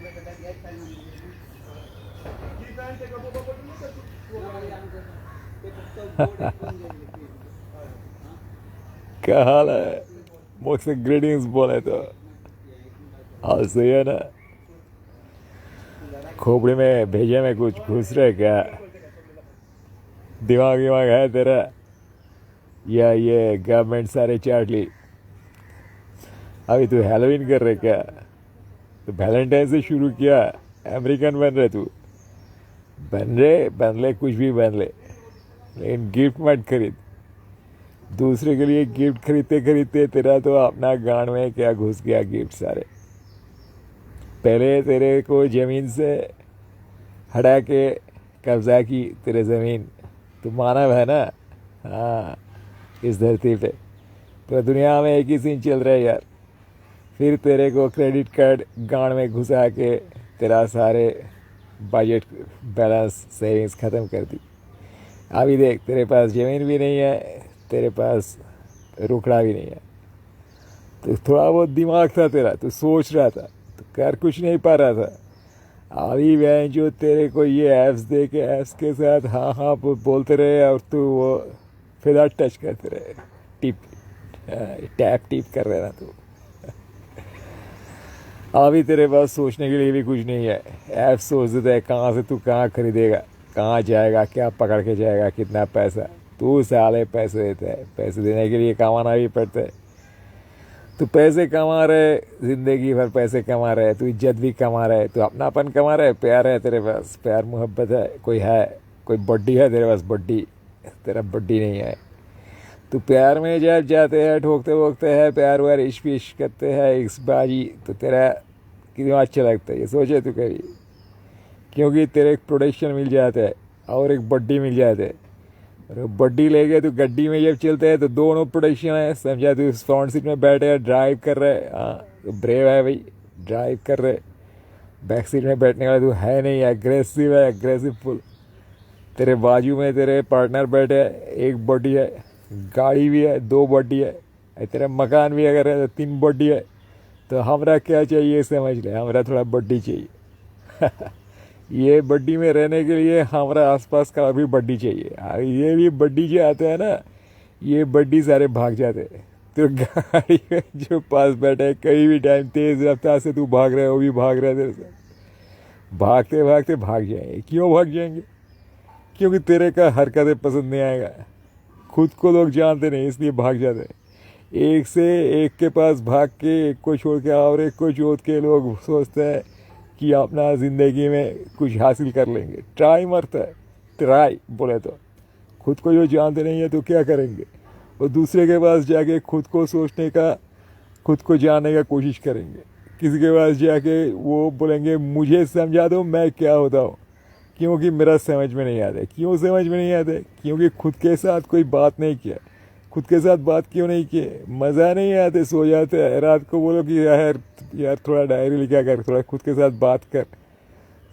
क्या हाल है? मुझसे ग्रीटिंग्स बोले तो हाल सही है ना? खोपड़ी में भेजे में कुछ घुस रहे क्या? दिमाग दिमाग है तेरा? या ये गवर्नमेंट सारे चाट ली? अभी तू हैलोवीन कर रहे क्या? तो वैलेंटाइन से शुरू किया, अमेरिकन बन रहे तू? बन ले कुछ भी बन ले, लेकिन गिफ्ट मत खरीद। दूसरे के लिए गिफ्ट खरीदते खरीदते तेरा तो अपना गांड में क्या घुस गया गिफ्ट सारे। पहले तेरे को ज़मीन से हटा के कब्जा की तेरे ज़मीन। तू मानव है ना? हाँ, इस धरती पे तो दुनिया में एक ही सीन चल रहा है यार। फिर तेरे को क्रेडिट कार्ड गांड में घुसा के तेरा सारे बजट बैलेंस सेविंग्स ख़त्म कर दी। अभी देख, तेरे पास ज़मीन भी नहीं है, तेरे पास रुकड़ा भी नहीं है। तो थोड़ा बहुत दिमाग था तेरा, तो सोच रहा था, तो कर कुछ नहीं पा रहा था। अभी वह जो तेरे को ये ऐप्स दे के ऐप्स के साथ हाँ हाँ बोलते रहे और तू वो फिर टच करते रहे, टिप टैप टिप कर रहे ना तू। अभी तेरे पास सोचने के लिए भी कुछ नहीं है। ऐप सोच देता है कहाँ से तू कहाँ खरीदेगा, कहाँ जाएगा, क्या पकड़ के जाएगा, कितना पैसा। तू साले पैसे देता है, पैसे देने के लिए कमाना भी पड़ता है। तू पैसे कमा रहे, ज़िंदगी भर पैसे कमा रहे, तू इज्जत भी कमा रहे, तू अपनापन कमा रहे, प्यार है तेरे पास, प्यार मोहब्बत है, कोई बड्डी है तेरे पास? बड्डी तेरा बड्डी नहीं है। तो प्यार में जब जाते हैं ठोकते वोकते हैं, प्यार व्यार इश्क इश्क करते हैं, इस बाजी, तो तेरा कितना अच्छा लगता है ये सोचे तू कभी? क्योंकि तेरे एक प्रोटेक्शन मिल जाता है और एक बड्डी मिल जाता है। और बड्डी ले गए तो गड्डी में जब चलते हैं तो दोनों प्रोटेक्शन है, समझा? तू फ्रंट सीट में बैठे है, ड्राइव कर रहे, हाँ तो ब्रेव है भाई, ड्राइव कर रहे। बैक सीट में बैठने वाला तू है नहीं, एग्रेसिव है, एग्रेसिव फुल। तेरे बाजू में तेरे पार्टनर बैठे है, एक बॉडी है, गाड़ी भी है, दो बॉडी है, तेरा मकान भी अगर है तो तीन बॉडी है। तो हमरा क्या चाहिए समझ ले, हमरा थोड़ा बॉडी चाहिए। ये बड्डी में रहने के लिए हमारा आसपास का भी बड्डी चाहिए। ये भी बड्डी जो आते हैं ना, ये बड्डी सारे भाग जाते हैं। तो गाड़ी में जो पास बैठे है, कहीं भी टाइम तेज रफ्तार से तू भाग रहा है, वो भी भाग रहा है तेरे साथ। भागते भागते भाग जाएंगे। क्यों भाग जाएंगे? क्योंकि तेरे का हरकतें पसंद नहीं आएगा। खुद को लोग जानते नहीं, इसलिए भाग जाते हैं। एक से एक के पास भाग के एक को छोड़ के और एक को छोड़ के लोग सोचते हैं कि अपना ज़िंदगी में कुछ हासिल कर लेंगे। ट्राई मरता है, ट्राई बोले तो। खुद को जो जानते नहीं है तो क्या करेंगे? और दूसरे के पास जाके खुद को सोचने का, खुद को जानने का कोशिश करेंगे। किसी के पास जाके वो बोलेंगे मुझे समझा दो मैं क्या होता हूँ, क्योंकि मेरा समझ में नहीं आता। क्यों समझ में नहीं आता? क्योंकि खुद के साथ कोई बात नहीं किया। खुद के साथ बात क्यों नहीं किए? मज़ा नहीं आते, सो जाते हैं। रात को बोलो कि यार थोड़ा डायरी लिखा कर, थोड़ा खुद के साथ बात कर।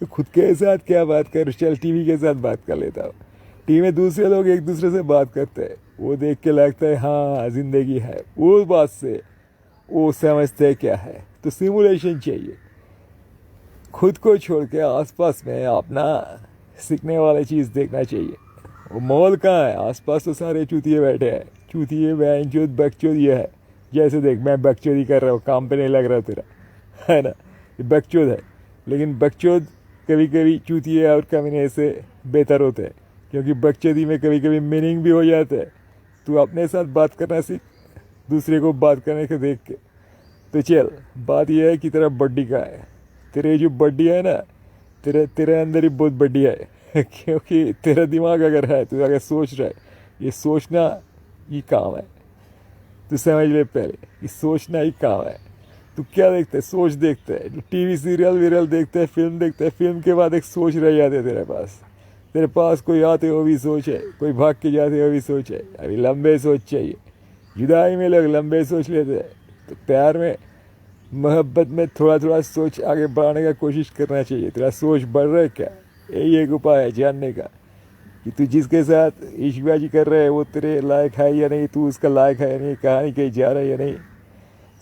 तो खुद के साथ क्या बात कर? चल टीवी के साथ बात कर लेता हूँ। टीवी में दूसरे लोग एक दूसरे से बात करते हैं, वो देख के लगता है हाँ ज़िंदगी है। वो बात से वो समझते हैं क्या है। तो सिमुलेशन चाहिए। खुद को छोड़ के आसपास में अपना सीखने वाली चीज़ देखना चाहिए। वो मॉल कहाँ है? आसपास तो सारे चूतिए बैठे हैं। चूतिए बहनचोद बकचोद ये है। जैसे देख, मैं बकचोदी कर रहा हूँ, काम पे नहीं लग रहा तेरा, है ना? ये बकचोद है। लेकिन बकचोद कभी कभी चूतिए और कमीने से बेहतर होते हैं, क्योंकि बकचोदी में कभी कभी मीनिंग भी हो जाता है। तू अपने साथ बात करना सीख, दूसरे को बात करने के देख के। तो चल, बात यह है कि तेरा बड्डी का है। तेरे जो बड्डी है ना, तेरे अंदर ही बहुत बड्डी है। क्योंकि तेरा दिमाग अगर है, तू अगर सोच रहा है, ये सोचना ही काम है। तू समझ ले पहले, ये सोचना ही काम है। तू क्या देखता है? सोच देखता है। टीवी सीरियल वीरियल देखता है, फिल्म देखता है, फिल्म के बाद एक सोच रह जाती है तेरे पास। तेरे पास कोई आते वो भी सोच है, कोई भाग के जाते वो भी सोच है। अभी लंबे सोच चाहिए। जुदाई में लोग लंबे सोच लेते हैं, तो प्यार में, मोहब्बत में थोड़ा थोड़ा सोच आगे बढ़ाने का कोशिश करना चाहिए। तेरा सोच बढ़ रहा है क्या? यही एक उपाय है जानने का कि तू जिसके साथ इश्कबाजी कर रहे है वो तेरे लायक है या नहीं, तू उसका लायक है या नहीं, कहानी कहीं जा रहा है या नहीं।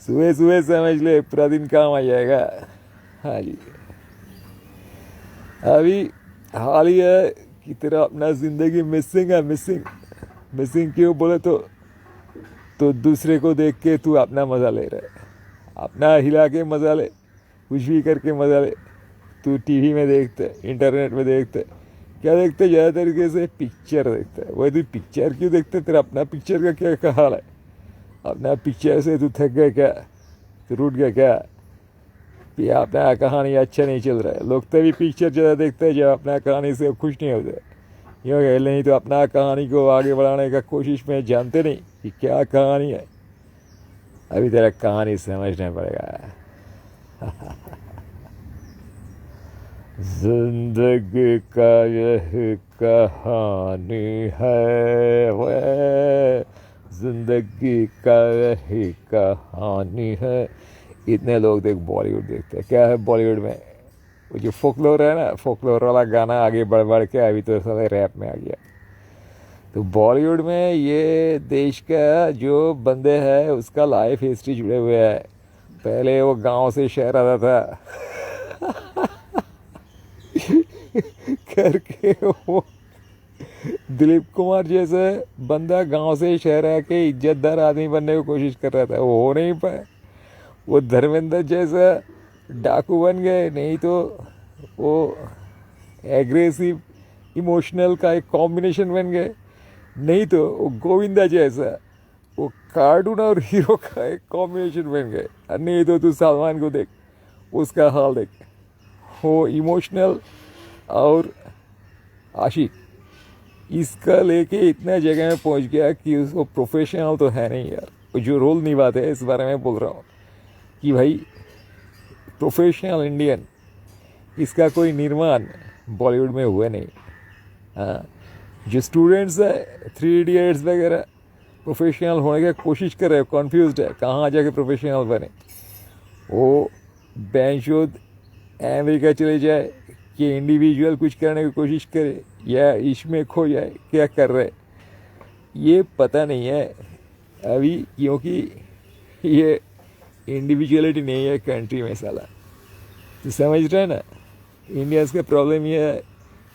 सुबह सुबह समझ ले, पूरा दिन काम आ जाएगा। हाँ जी। अभी हाल ही है कि तेरा अपना ज़िंदगी मिसिंग है, मिसिंग। मिसिंग क्यों बोले तो दूसरे को देख के तू अपना मज़ा ले रहा है, अपना हिला के मज़ा ले, कुछ भी करके मज़ा ले। तू टीवी में देखते, इंटरनेट में देखते, क्या देखते? ज़्यादा तरीके से पिक्चर देखते है। वही तू पिक्चर क्यों देखते? तेरा अपना पिक्चर का क्या हाल है? अपना पिक्चर से तू थक गया क्या? तू रूठ गया क्या? ये अपना कहानी अच्छा नहीं चल रहा है। लोग तभी पिक्चर ज़्यादा देखते हैं जब अपना कहानी से खुश नहीं होते, क्योंकि नहीं तो अपना कहानी को आगे बढ़ाने का कोशिश में जानते नहीं कि क्या कहानी है। अभी तेरा कहानी समझना पड़ेगा। जिंदगी का यह कहानी है, वह जिंदगी का यही कहानी है। इतने लोग देख बॉलीवुड देखते हैं। क्या है बॉलीवुड में? वो जो फोकलोर है ना, फोकलोर वाला गाना आगे बढ़ बढ़ के अभी तो सारे रैप में आ गया। तो बॉलीवुड में ये देश का जो बंदे हैं उसका लाइफ हिस्ट्री जुड़े हुए है। पहले वो गांव से शहर आता था करके वो दिलीप कुमार जैसे बंदा गांव से शहर आके इज्जतदार आदमी बनने की कोशिश कर रहा था, वो हो नहीं पाया। वो धर्मेंद्र जैसा डाकू बन गए, नहीं तो वो एग्रेसिव इमोशनल का एक कॉम्बिनेशन बन गए, नहीं तो वो गोविंदा जैसा वो कार्टून और हीरो का एक कॉम्बिनेशन बन गए। और नहीं तो तू सलमान को देख, उसका हाल देख, वो इमोशनल और आशिक इसका लेके इतना जगह में पहुंच गया कि उसको प्रोफेशनल तो है नहीं यार। वो जो रोल निभाते हैं इस बारे में बोल रहा हूँ कि भाई प्रोफेशनल इंडियन इसका कोई निर्माण बॉलीवुड में हुआ नहीं। हाँ, जो स्टूडेंट्स है 3 इडियट्स वगैरह प्रोफेशनल होने की कोशिश कर रहे हैं, कॉन्फ्यूज्ड है कहाँ जाके प्रोफेशनल बने। वो बेंचोद अमेरिका चले जाए कि इंडिविजुअल कुछ करने की कोशिश करे या इसमें खो जाए, क्या कर रहे ये पता नहीं है अभी, क्योंकि ये इंडिविजुअलिटी नहीं है कंट्री में साला। तो समझ रहे हैं ना, इंडियंस का प्रॉब्लम ये है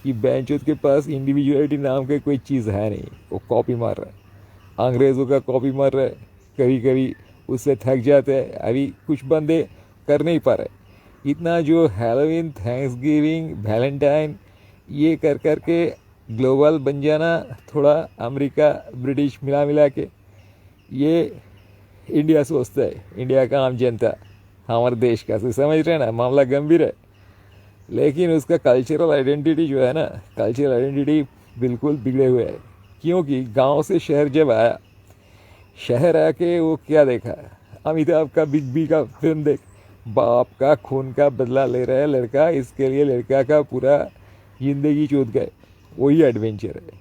कि बेंचोद के पास इंडिविजुअलिटी नाम का कोई चीज़ है नहीं। वो कॉपी मार रहा है, अंग्रेज़ों का कॉपी मार रहा है, कभी कभी उससे थक जाते हैं। अभी कुछ बंदे कर नहीं पा रहे इतना, जो हैलोवीन, थैंक्सगिविंग, वैलेंटाइन ये कर कर के ग्लोबल बन जाना, थोड़ा अमेरिका ब्रिटिश मिला मिला के ये इंडिया सोचता है, इंडिया का आम जनता हमारे देश का। तो समझ रहे हैं ना, मामला गंभीर है। लेकिन उसका कल्चरल आइडेंटिटी जो है ना, कल्चरल आइडेंटिटी बिल्कुल बिगड़े हुए है। क्योंकि गांव से शहर जब आया, शहर आके वो क्या देखा? अमिताभ का बिग बी का फिल्म देख, बाप का खून का बदला ले रहा है लड़का, इसके लिए लड़का का पूरा जिंदगी चूत गए। वही एडवेंचर है।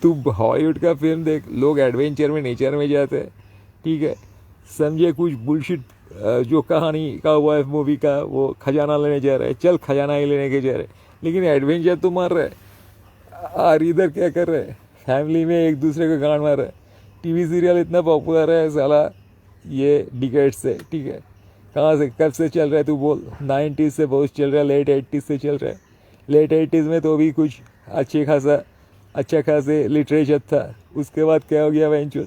तू हॉलीवुड का फिल्म देख, लोग एडवेंचर में नेचर में जाते हैं, ठीक है, समझे कुछ बुलशिट जो कहानी का हुआ है मूवी का, वो खजाना लेने जा रहा है, चल खजाना ही लेने के जा रहे, लेकिन एडवेंचर तो मार रहा है। और इधर क्या कर रहे हैं? फैमिली में एक दूसरे को गांड मार रहे हैं। टीवी सीरियल इतना पॉपुलर है साला ये डिकेड से, ठीक है, कहाँ से कब से चल रहा है तू बोल? 90s से बहुत चल रहा है, लेट 80s से चल रहा है। लेट 80s में तो भी कुछ अच्छा खासे लिटरेचर था। उसके बाद क्या हो गया वेंचर?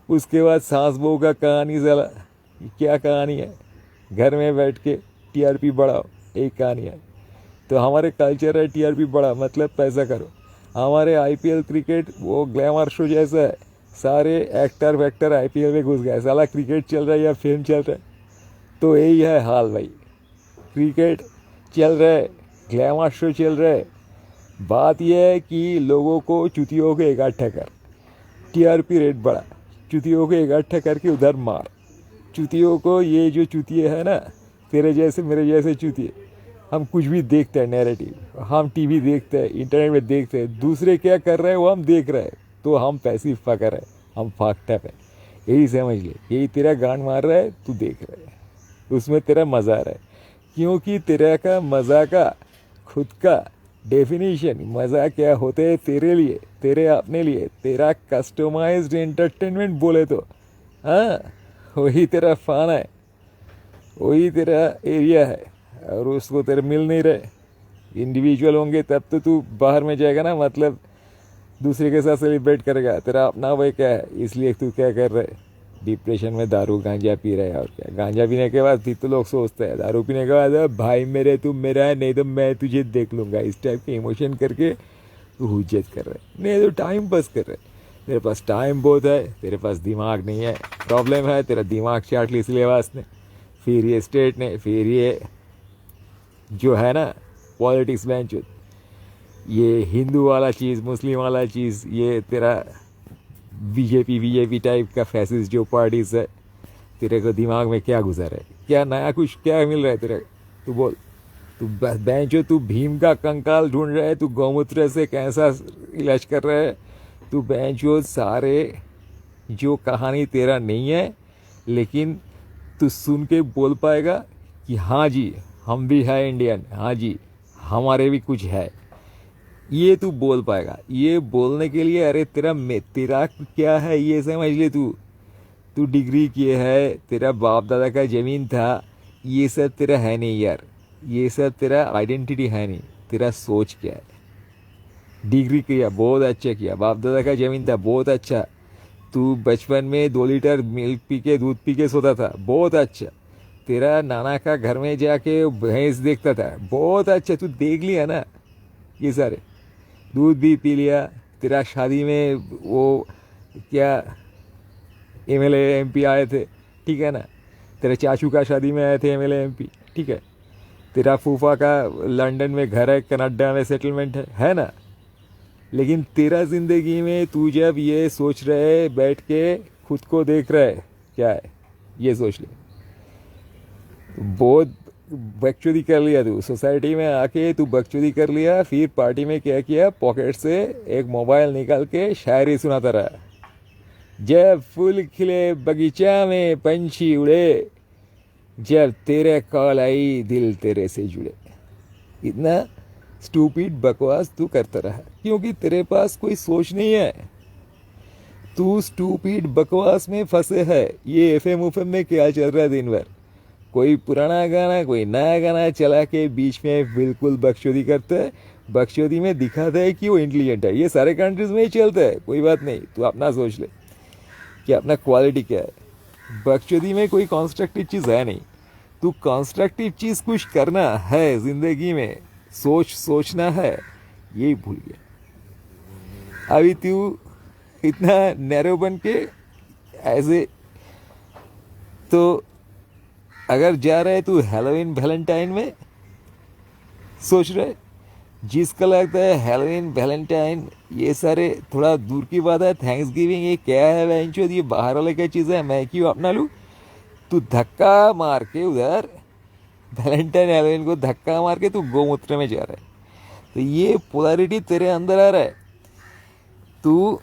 उसके बाद सास बहू का कहानी साला, क्या कहानी है? घर में बैठ के टीआरपी बढ़ाओ, एक कहानी है। तो हमारे कल्चर है टीआरपी बढ़ा मतलब पैसा करो। हमारे आईपीएल क्रिकेट वो ग्लैमर शो जैसा है, सारे एक्टर वैक्टर आईपीएल में घुस गए, साला क्रिकेट चल रहा है या फिल्म चल रहा है। तो यही है हाल भाई, क्रिकेट चल रहा है, ग्लैमर शो चल रहा है। बात यह है कि लोगों को चुतियों को इकट्ठा कर, टीआरपी रेट बढ़ा, चुतियों को इकट्ठा करके उधर मार। चुतियों को, ये जो चुतिए है ना, तेरे जैसे मेरे जैसे चुतिए, हम कुछ भी देखते हैं नैरेटिव, हम टीवी देखते हैं, इंटरनेट में देखते हैं, दूसरे क्या कर रहे हैं वो हम देख रहे हैं, तो हम पैसिव फकर है, हम फाकटप है। यही समझ ले, यही तेरा गांड मार रहा है, तू देख रहा है, उसमें तेरा मज़ा आ रहा है। क्योंकि तेरा का मज़ा का खुद का डेफिनेशन, मज़ा क्या होते है तेरे लिए, तेरे अपने लिए, तेरा कस्टमाइज्ड एंटरटेनमेंट बोले तो, हाँ, वही तेरा फान है, वही तेरा एरिया है। और उसको तेरे मिल नहीं रहे। इंडिविजुअल होंगे तब तो तू बाहर में जाएगा ना, मतलब दूसरे के साथ सेलिब्रेट करेगा। तेरा अपना वही क्या है, इसलिए तू क्या कर रहा है, डिप्रेशन में दारू गांजा पी रहा है। और क्या, गांजा पीने के बाद फिर तो लोग सोचते हैं, दारू पीने के बाद "अब भाई मेरे तू मेरा है, नहीं तो मैं तुझे देख लूँगा", इस टाइप के इमोशन करके तू हुज्जत कर रहा है। नहीं तो टाइम पास कर रहा है। तेरे पास टाइम बहुत है, तेरे पास दिमाग नहीं है। प्रॉब्लम है तेरा दिमाग चाट ली इसलिए वास ने, फिर ये स्टेट ने, फिर ये जो है ना पॉलिटिक्स बेंच, ये हिंदू वाला चीज़, मुस्लिम वाला चीज़, ये तेरा बीजेपी टाइप का फैसिस्ट जो पार्टीज है, तेरे को दिमाग में क्या गुजर है, क्या नया कुछ क्या मिल रहा है तेरे, तू बोल। तू बेंचो, तू भीम का कंकाल ढूंढ रहा है, तू गौमूत्र से कैसा इलाज कर रहा है, तू बेंचो सारे जो कहानी तेरा नहीं है, लेकिन तू सुन के बोल पाएगा कि हाँ जी हम भी है इंडियन, हाँ जी हमारे भी कुछ है, ये तू बोल पाएगा। ये बोलने के लिए अरे तेरा क्या है ये समझ ले। तू तू डिग्री किए है, तेरा बाप दादा का ज़मीन था, ये सब तेरा है नहीं यार, ये सब तेरा आइडेंटिटी है नहीं। तेरा सोच क्या है, डिग्री किया बहुत अच्छा किया, बाप दादा का ज़मीन था बहुत अच्छा, तू बचपन में 2 लीटर मिल्क पी के दूध पी के सोता था बहुत अच्छा, तेरा नाना का घर में जाके भैंस देखता था बहुत अच्छा, तू देख लिया ना ये सारे, दूध भी पी लिया। तेरा शादी में वो क्या एमएलए एमपी आए थे, ठीक है ना, तेरे चाचू का शादी में आए थे एमएलए एमपी, ठीक है। तेरा फूफा का लंदन में घर है, कनाडा में सेटलमेंट है ना। लेकिन तेरा ज़िंदगी में तू जब ये सोच रहे बैठ के खुद को देख रहा है क्या है, ये सोच ले। बहुत बकचोदी कर लिया तू सोसाइटी में आके, तू बकचोदी कर लिया, फिर पार्टी में क्या किया, पॉकेट से एक मोबाइल निकाल के शायरी सुनाता रहा। जब फूल खिले बगीचा में पंछी उड़े, जब तेरे कॉल आई दिल तेरे से जुड़े। इतना स्टूपिड बकवास तू करता रहा क्योंकि तेरे पास कोई सोच नहीं है। तू स्टूपिड बकवास में फंसे है। ये एफएम उफएम में क्या चल रहा है दिन भर, कोई पुराना गाना कोई नया गाना चला के बीच में बिल्कुल बकचोदी करता है। बकचोदी में दिखाता है कि वो इंटेलिजेंट है। ये सारे कंट्रीज में ही चलता है, कोई बात नहीं, तू अपना सोच ले कि अपना क्वालिटी क्या है। बकचोदी में कोई कंस्ट्रक्टिव चीज़ है नहीं। तू कंस्ट्रक्टिव चीज़ कुछ करना है ज़िंदगी में, सोचना है, यही भूल गया। अभी तू इतना नैरो बन के ऐसे, तो अगर जा रहे तू हैलोवीन वैलेंटाइन में सोच रहे, जिसका लगता है हैलोवीन वैलेंटाइन ये सारे थोड़ा दूर की बात है, थैंक्स गिविंग ये क्या है बेंचो, ये बाहर वाले क्या चीज़ है, मैं क्यों अपना लूँ। तू धक्का मार के उधर वैलेंटाइन हैलोवीन को धक्का मार के तू गोमूत्र में जा रहा है। तो ये पोलैरिटी तेरे अंदर आ रहा है, तू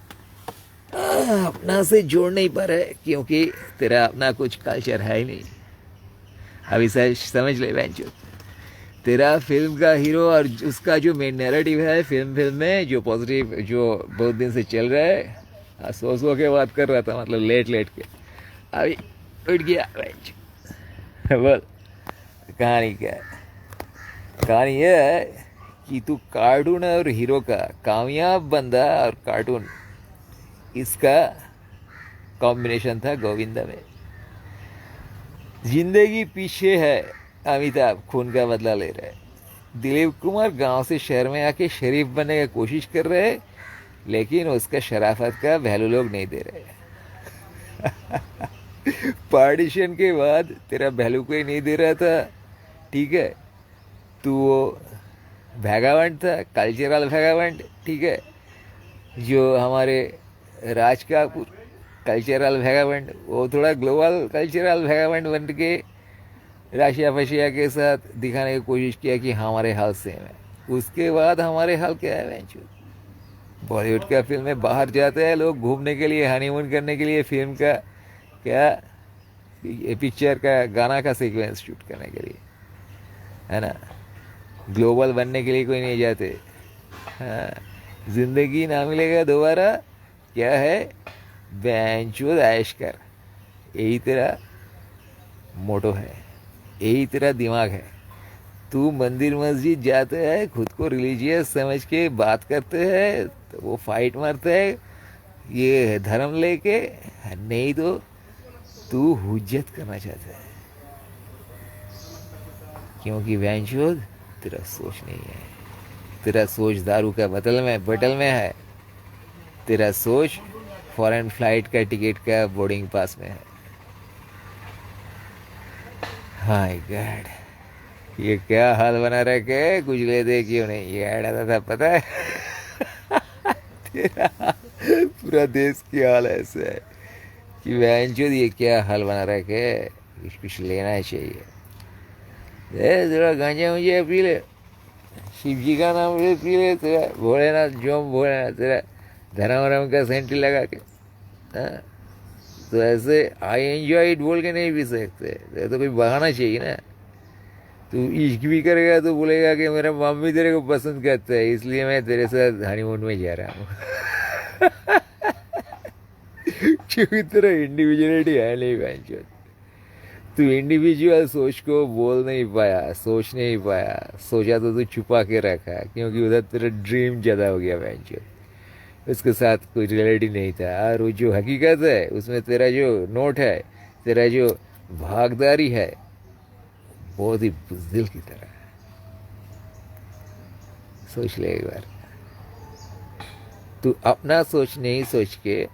अपना से जोड़ नहीं पा रहा है क्योंकि तेरा अपना कुछ कल्चर है ही नहीं। अभी समझ ले बेंचो, तेरा फिल्म का हीरो और उसका जो मेन नैरेटिव है फिल्म में, जो पॉजिटिव जो बहुत दिन से चल रहा है, सो के बात कर रहा था, मतलब लेट के, अभी उठ गया बेंचो। बोल कहानी क्या है। कहानी यह है कि तू कार्टून और हीरो का कामयाब बंदा और कार्टून, इसका कॉम्बिनेशन था गोविंदा में। जिंदगी पीछे है, अमिताभ खून का बदला ले रहे हैं। दिलीप कुमार गांव से शहर में आके शरीफ बनने की कोशिश कर रहे हैं, लेकिन उसका शराफत का वैल्यू लोग नहीं दे रहे। पार्टीशन के बाद तेरा वैल्यू कोई नहीं दे रहा था, ठीक है। तू वो वैगाबंड था, कल्चरल वैगाबंड, ठीक है, जो हमारे राज का कल्चरल वैगाबंड, वो थोड़ा ग्लोबल कल्चरल वैगाबंड बन के राशिया फशिया के साथ दिखाने की कोशिश किया कि हमारे हाल सेम है। उसके बाद हमारे हाल क्या है बेंचो, बॉलीवुड का फिल्म में बाहर जाते हैं लोग घूमने के लिए, हनीमून करने के लिए, फिल्म का क्या पिक्चर का गाना का सीक्वेंस शूट करने के लिए, है ना। ग्लोबल बनने के लिए कोई नहीं जाते। हाँ, जिंदगी ना मिलेगा दोबारा, क्या है बेंचो ऐश कर, यही तेरा मोटो है, यही तेरा दिमाग है। तू मंदिर मस्जिद जाते हैं, खुद को रिलीजियस समझ के बात करते हैं, तो वो फाइट मारते हैं ये धर्म लेके, नहीं तो तू हुज्जत करना चाहता है, क्योंकि वैंशोद तेरा सोच नहीं है, तेरा सोच दारू का बटल में है, तेरा सोच फॉरेन फ्लाइट का टिकट का बोर्डिंग पास में है। हाय गॉड, ये क्या हाल बना रखे, कुछ ले दे क्यों नहीं, ये ऐड आता था पता है। तेरा पूरा देश की हाल ऐसा है कि वैंचोद ये क्या हाल बना रखे, कुछ लेना चाहिए। थोड़ा गांजा मुझे पी ले, शिव जी का नाम ले पी ले, तेरा भोलेनाथ जोम भोलेनाथ, तेरा धर्म वरम का सेंटी लगा के, हाँ? तो ऐसे आई एंजॉय इट बोल के नहीं पी सकते, तो कोई बहाना चाहिए ना। तू इश्क भी करेगा तो बोलेगा कि मेरा मम्मी तेरे को पसंद करता है, इसलिए मैं तेरे साथ हनीमून में जा रहा हूँ। क्योंकि तेरा इंडिविजुअलिटी है नहीं बहनचोद, तू इंडिविजुअल सोच को बोल नहीं पाया, सोच नहीं पाया, सोचा तो तू छुपा के रखा, क्योंकि उधर तेरा ड्रीम ज़्यादा हो गया बहनचोद, उसके साथ कोई रियलिटी नहीं था। और वो जो हकीकत है उसमें तेरा जो नोट है, तेरा जो भागदारी है, बहुत ही बुज़दिल की तरह है। सोच ले एक बार, तू अपना सोच नहीं सोच के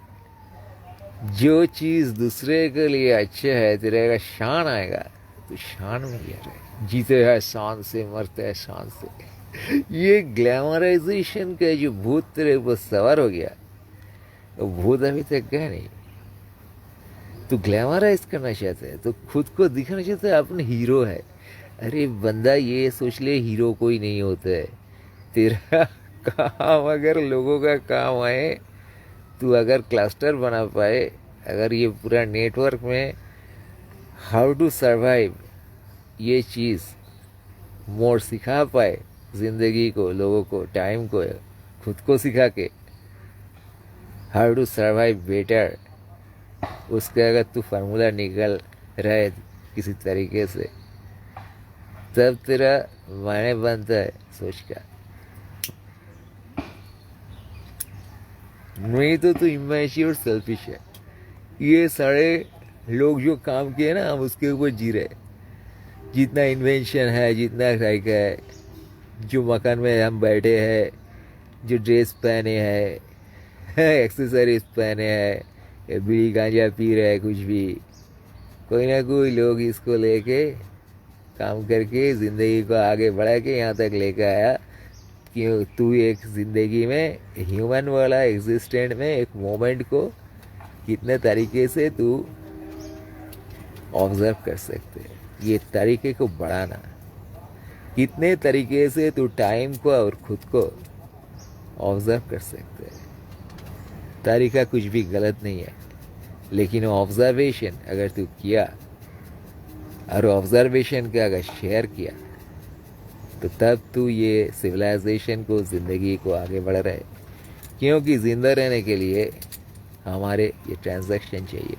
जो चीज़ दूसरे के लिए अच्छा है, तेरे का शान आएगा, तो शान में जा रहे, जीते हैं शान से, मरते हैं शान से। ये ग्लैमराइजेशन का जो भूत तेरे ऊपर सवार हो गया, वो भूत अभी तक गया नहीं। तू ग्लैमराइज करना चाहता है, तो खुद को दिखाना चाहता है अपन हीरो है। अरे बंदा ये सोच ले हीरो कोई नहीं होता है, तेरा काम अगर लोगों का काम आए, तू अगर क्लस्टर बना पाए, अगर ये पूरा नेटवर्क में हाउ टू सरवाइव ये चीज़ मोर सिखा पाए, ज़िंदगी को, लोगों को, टाइम को, खुद को सिखा के हाउ टू सरवाइव बेटर, उसका अगर तू फार्मूला निकल रहे किसी तरीके से, तब तेरा मायने बनता है सोच का। नहीं तो तू इमेच्योर सेल्फिश है। ये सारे लोग जो काम किए ना, हम उसके ऊपर जी रहे। जितना इन्वेंशन है, जितना लाइक है, जो मकान में हम बैठे हैं, जो ड्रेस पहने हैं, एक्सेसरीज पहने हैं, बीड़ी गांजा पी रहे हैं, कुछ भी, कोई ना कोई लोग इसको लेके काम करके ज़िंदगी को आगे बढ़ा के यहाँ तक लेकर आया कि तू एक ज़िंदगी में ह्यूमन वाला एग्जिस्टेंट में एक मोमेंट को कितने तरीके से तू ऑब्जर्व कर सकते है, ये तरीके को बढ़ाना, कितने तरीके से तू टाइम को और खुद को ऑब्जर्व कर सकते है। तरीका कुछ भी गलत नहीं है, लेकिन ऑब्जर्वेशन अगर तू किया और ऑब्जर्वेशन का अगर शेयर किया, तो तब तू ये सिविलाइजेशन को, ज़िंदगी को आगे बढ़ रहे। क्योंकि ज़िंदा रहने के लिए हमारे ये ट्रांजैक्शन चाहिए।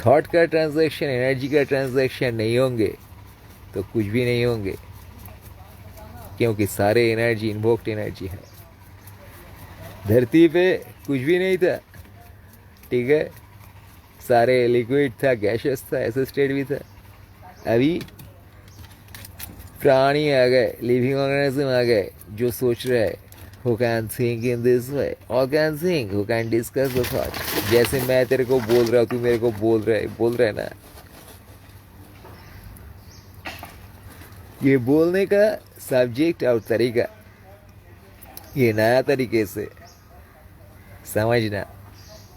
थॉट का ट्रांजैक्शन, एनर्जी का ट्रांजैक्शन नहीं होंगे तो कुछ भी नहीं होंगे, क्योंकि सारे एनर्जी इन्वोक्ड एनर्जी है। धरती पे कुछ भी नहीं था, ठीक है, सारे लिक्विड था, गैसेस था, ऐसा स्टेट भी था। अभी प्राणी आ गए, लिविंग ऑर्गेनिज्म आ गए, जो सोच रहे हैं, who can think in this way, or can think, who can discuss the thought। जैसे मैं तेरे को बोल रहा हूँ, तू मेरे को बोल रहे ना, ये बोलने का सब्जेक्ट और तरीका, ये नया तरीके से समझना,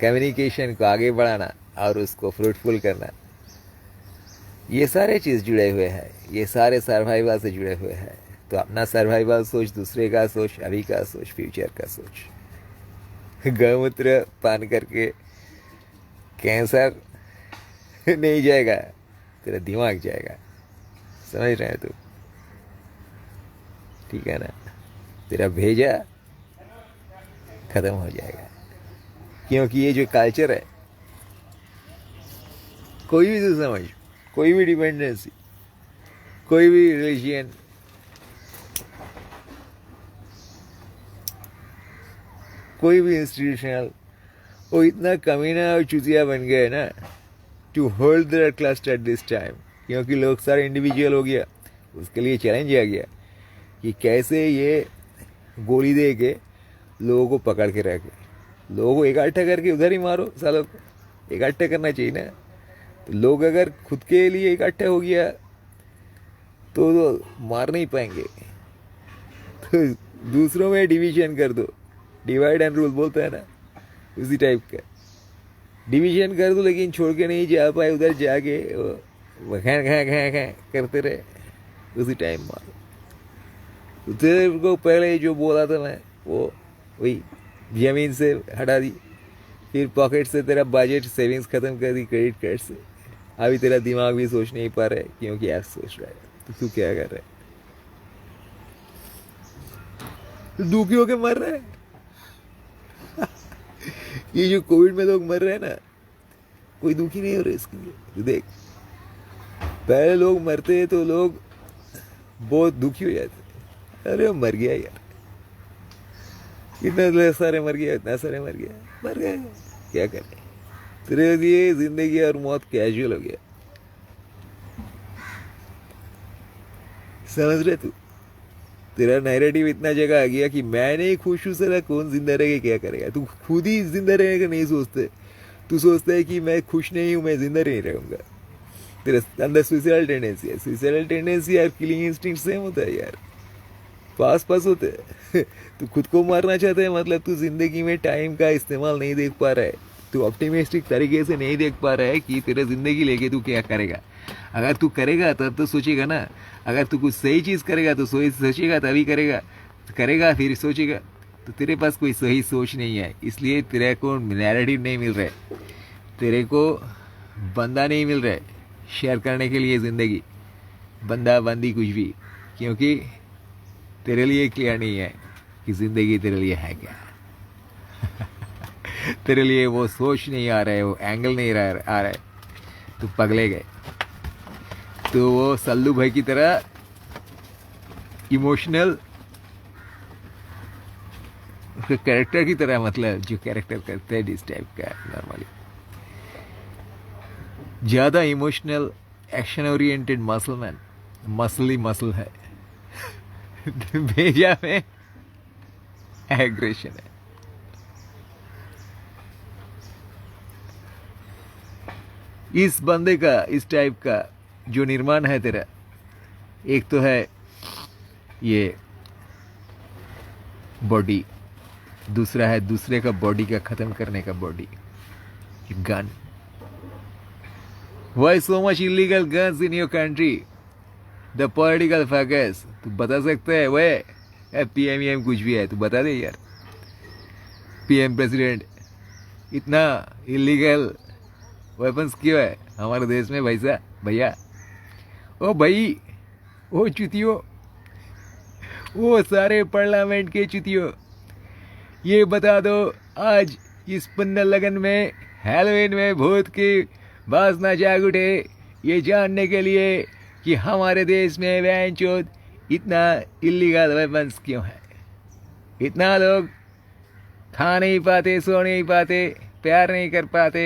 कम्युनिकेशन को आगे बढ़ाना और उसको फ्रूटफुल करना, ये सारे चीज़ जुड़े हुए हैं, ये सारे सर्वाइवल से जुड़े हुए हैं। तो अपना सर्वाइवल सोच, दूसरे का सोच, अभी का सोच, फ्यूचर का सोच। गौमूत्र पान करके कैंसर नहीं जाएगा, तेरा दिमाग जाएगा, समझ रहे हैं तू, ठीक है ना, तेरा भेजा खत्म हो जाएगा। क्योंकि ये जो कल्चर है, कोई भी तू समझ, कोई भी डिपेंडेंसी, कोई भी रिलीजियन, कोई भी इंस्टीट्यूशनल, वो इतना कमीना और चूतिया बन गए ना to hold their cluster this time, क्योंकि लोग सारे इंडिविजुअल हो गया। उसके लिए चैलेंज आ गया कि कैसे ये गोली दे के लोगों को पकड़ के रखे, लोगों को इकट्ठा करके उधर ही मारो, सालों को इकट्ठा करना चाहिए ना। तो लोग अगर खुद के लिए इकट्ठा हो गया तो मार नहीं पाएंगे, तो दूसरों में डिवीजन कर दो, डिवाइड एंड रूल बोलते हैं ना, उसी टाइप का डिवीजन कर दो, लेकिन छोड़ के नहीं जा पाए उधर जाके खै खै खै खै करते रहे, उसी टाइम मारो। तो तेरे को पहले जो बोला था मैं, वो वही जमीन से हटा दी, फिर पॉकेट से तेरा बजट सेविंग्स खत्म कर दी क्रेडिट कार्ड से। अभी तेरा दिमाग भी सोच नहीं पा रहा है क्योंकि ऐप सोच रहा है। तो तू क्या कर रहा है? तो दुखी होके मर रहा है। ये जो कोविड में लोग मर रहे हैं ना, कोई दुखी नहीं हो रहा इसके लिए। तो देख, पहले लोग मरते तो लोग बहुत दुखी हो जाते, अरे वो मर गया यार, इतना सारे मर गया, इतना सारे मर गया, मर गए, क्या करें। तेरे लिए जिंदगी और मौत कैजुअल हो गया, समझ रहे तू? तेरा नैरेटिव इतना जगह आ गया कि मैं नहीं खुश हूं, साला कौन जिंदा रहेगा, क्या करेगा। तू खुद ही जिंदा रहेगा नहीं सोचते, तू सोचता है कि मैं खुश नहीं हूं, मैं जिंदा नहीं रहूंगा। तेरे अंदर सुइसाइडल टेंडेंसी है। सुइसाइडल टेंडेंसी और किलिंग इंस्टिंक्ट सेम होता है यार, पास पास होते हैं। तू खुद को मारना चाहता है, मतलब तू जिंदगी में टाइम का इस्तेमाल नहीं देख पा रहा है, तू ऑप्टिमिस्टिक तरीके से नहीं देख पा रहा है कि तेरे जिंदगी लेके तू क्या करेगा। अगर तू करेगा तब तो सोचेगा ना, अगर तू कुछ सही चीज़ करेगा तो सोचेगा, तभी करेगा, करेगा फिर सोचेगा। तो तेरे पास कोई सही सोच नहीं है, इसलिए तेरे को नैरेटिव नहीं मिल रहा है, तेरे को बंदा नहीं मिल रहा है शेयर करने के लिए ज़िंदगी, बंदा बंदी कुछ भी, क्योंकि तेरे लिए क्लियर नहीं है कि ज़िंदगी तेरे लिए है क्या। तेरे लिए वो सोच नहीं आ रहा है, वो एंगल नहीं आ रहा है, तो पगले गए। तो वो सल्लू भाई की तरह इमोशनल कैरेक्टर की तरह, मतलब जो कैरेक्टर करते हैं इस टाइप का नॉर्मली, ज़्यादा emotional action oriented muscle man, muscly muscle है। भेजा में एग्रेशन है। इस बंदे का, इस टाइप का जो निर्माण है तेरा, एक तो है ये बॉडी, दूसरा है दूसरे का बॉडी का खत्म करने का body, gun. Why so much illegal guns in your country? The political fuckers. तू बता सकते है वे पीएम कुछ भी है, तू बता दे यार। पीएम प्रेसिडेंट, इतना इलीगल वेपन्स क्यों है हमारे देश में भाई साहब, भैया? ओ भाई, ओ चुतियो, वो सारे पार्लियामेंट के चुतियो, ये बता दो आज इस पन्ना लगन में, हैलोवीन में भूत की वासना जाग उठे, ये जानने के लिए कि हमारे देश में वैनचोद इतना इलीगल वेपन्स क्यों है। इतना लोग खा नहीं पाते, सो नहीं पाते, प्यार नहीं कर पाते,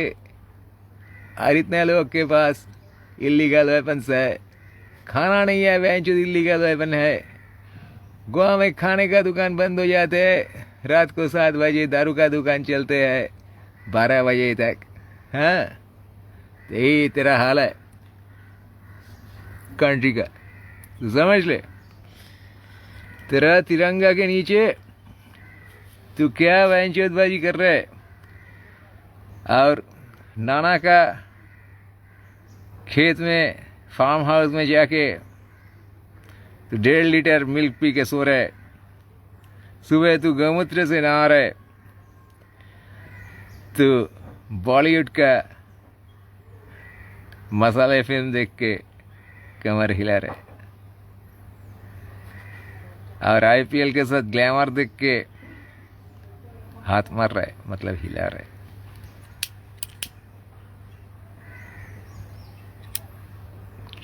और इतने लोग के पास इलीगल वेपन्स है। खाना नहीं है, वैनचोद इलीगल वेपन है। गोवा में खाने का दुकान बंद हो जाते हैं, रात को 7 बजे दारू का दुकान चलते हैं 12 बजे तक। हाँ, यही तेरा हाल है कंट्री का, तो समझ ले। तेरा तिरंगा के नीचे तू क्या वैनचोदबाजी कर रहा है, और नाना का खेत में फार्म हाउस में जाके तो 1.5 लीटर मिल्क पी के सो रहे, सुबह तू गौमूत्र से नहा रहे, तो बॉलीवुड का मसाले फिल्म देख के कमर हिला रहे, और आईपीएल के साथ ग्लैमर देख के हाथ मार रहे, मतलब हिला रहे।